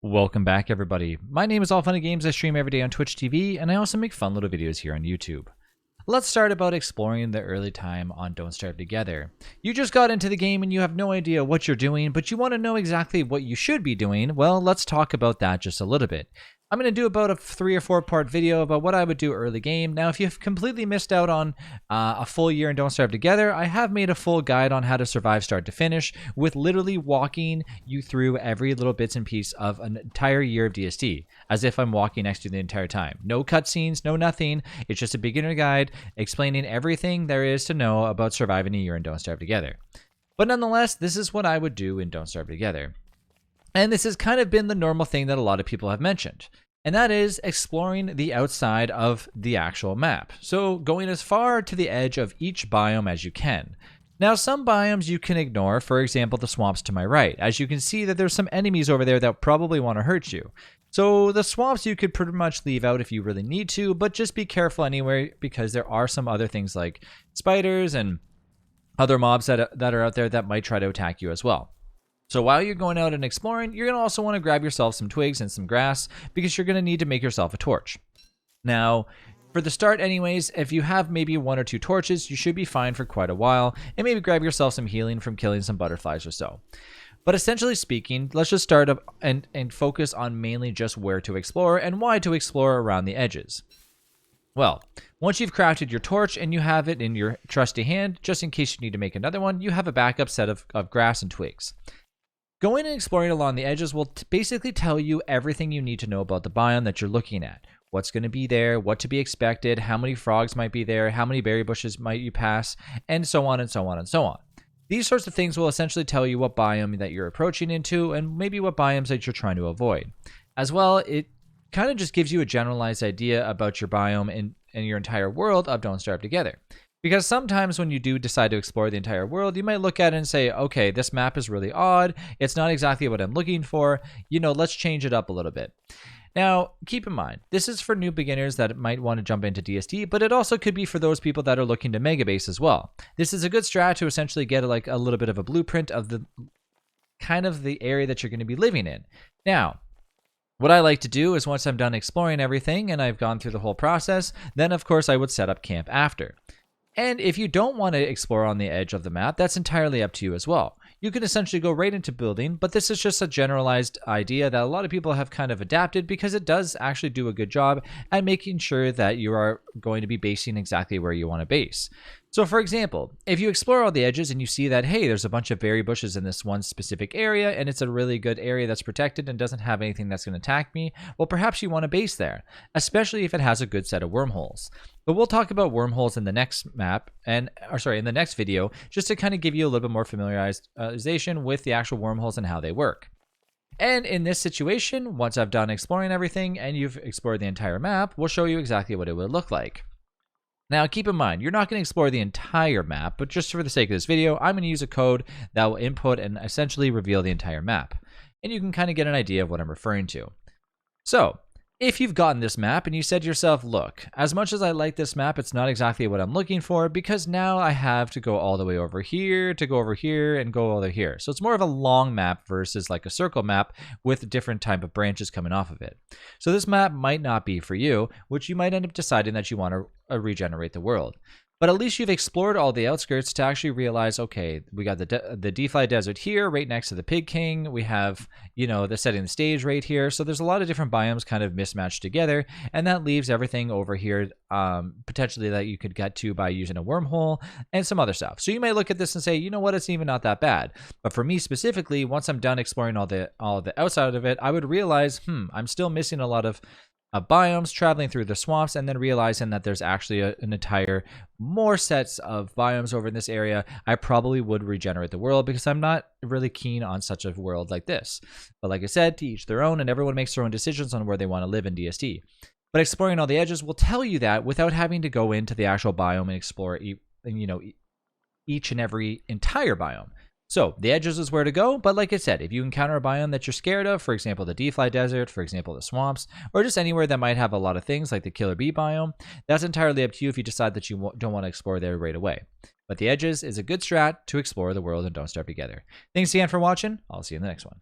Welcome back, everybody. My name is All Funny Games. I stream every day on Twitch TV, and I also make fun little videos here on YouTube. Let's start about exploring the early time on Don't Starve Together. You just got into the game and you have no idea what you're doing, but you want to know exactly what you should be doing. Well, let's talk about that just a little bit. I'm going to do about a 3 or 4 part video about what I would do early game. Now, if you've completely missed out on a full year in Don't Starve Together, I have made a full guide on how to survive start to finish with literally walking you through every little bits and piece of an entire year of DST, as if I'm walking next to you the entire time. No cutscenes, no nothing. It's just a beginner guide explaining everything there is to know about surviving a year in Don't Starve Together. But nonetheless, this is what I would do in Don't Starve Together. And this has kind of been the normal thing that a lot of people have mentioned, and that is exploring the outside of the actual map. So going as far to the edge of each biome as you can. Now, some biomes you can ignore, for example, the swamps to my right. As you can see that there's some enemies over there that probably want to hurt you. So the swamps you could pretty much leave out if you really need to, but just be careful anyway, because there are some other things like spiders and other mobs that are out there that might try to attack you as well. So while you're going out and exploring, you're going to also want to grab yourself some twigs and some grass because you're going to need to make yourself a torch. Now, for the start anyways, if you have maybe 1 or 2 torches, you should be fine for quite a while, and maybe grab yourself some healing from killing some butterflies or so. But essentially speaking, let's just start up and focus on mainly just where to explore and why to explore around the edges. Well, once you've crafted your torch and you have it in your trusty hand, just in case you need to make another one, you have a backup set of grass and twigs. Going and exploring along the edges will basically tell you everything you need to know about the biome that you're looking at. What's going to be there, what to be expected, how many frogs might be there, how many berry bushes might you pass, and so on and so on and so on. These sorts of things will essentially tell you what biome that you're approaching into and maybe what biomes that you're trying to avoid. As well, it kind of just gives you a generalized idea about your biome and your entire world of Don't Starve Together. Because sometimes when you do decide to explore the entire world, you might look at it and say, okay, this map is really odd. It's not exactly what I'm looking for. Let's change it up a little bit. Now, keep in mind, this is for new beginners that might want to jump into DST, but it also could be for those people that are looking to mega base as well. This is a good strat to essentially get like a little bit of a blueprint of the kind of the area that you're going to be living in. Now, what I like to do is once I'm done exploring everything and I've gone through the whole process, then of course I would set up camp after. And if you don't want to explore on the edge of the map, that's entirely up to you as well. You can essentially go right into building, but this is just a generalized idea that a lot of people have kind of adapted because it does actually do a good job at making sure that you are going to be basing exactly where you want to base. So for example, if you explore all the edges and you see that, hey, there's a bunch of berry bushes in this one specific area and it's a really good area that's protected and doesn't have anything that's going to attack me, well, perhaps you want to base there, especially if it has a good set of wormholes. But we'll talk about wormholes in the next in the next video, just to kind of give you a little bit more familiarization with the actual wormholes and how they work. And in this situation, once I've done exploring everything and you've explored the entire map, we'll show you exactly what it would look like. Now, keep in mind, you're not going to explore the entire map, but just for the sake of this video, I'm going to use a code that will input and essentially reveal the entire map. And you can kind of get an idea of what I'm referring to. So, if you've gotten this map and you said to yourself, look, as much as I like this map, it's not exactly what I'm looking for because now I have to go all the way over here, to go over here, and go over here. So it's more of a long map versus like a circle map with different type of branches coming off of it. So this map might not be for you, which you might end up deciding that you want to regenerate the world. But at least you've explored all the outskirts to actually realize, okay, we got the Deefly Desert here, right next to the Pig King. We have, the setting the stage right here. So there's a lot of different biomes kind of mismatched together, and that leaves everything over here potentially that you could get to by using a wormhole and some other stuff. So you may look at this and say, you know what, it's even not that bad. But for me specifically, once I'm done exploring all the outside of it, I would realize, I'm still missing a lot of biomes, traveling through the swamps, and then realizing that there's actually an entire more sets of biomes over in this area. I probably would regenerate the world because I'm not really keen on such a world like this. But like I said, to each their own, and everyone makes their own decisions on where they want to live in DST. But exploring all the edges will tell you that without having to go into the actual biome and explore each and every entire biome. So the edges is where to go, but like I said, if you encounter a biome that you're scared of, for example, the Deefly Desert, for example, the swamps, or just anywhere that might have a lot of things like the Killer Bee biome, that's entirely up to you if you decide that you don't want to explore there right away. But the edges is a good strat to explore the world and Don't Starve Together. Thanks again for watching. I'll see you in the next one.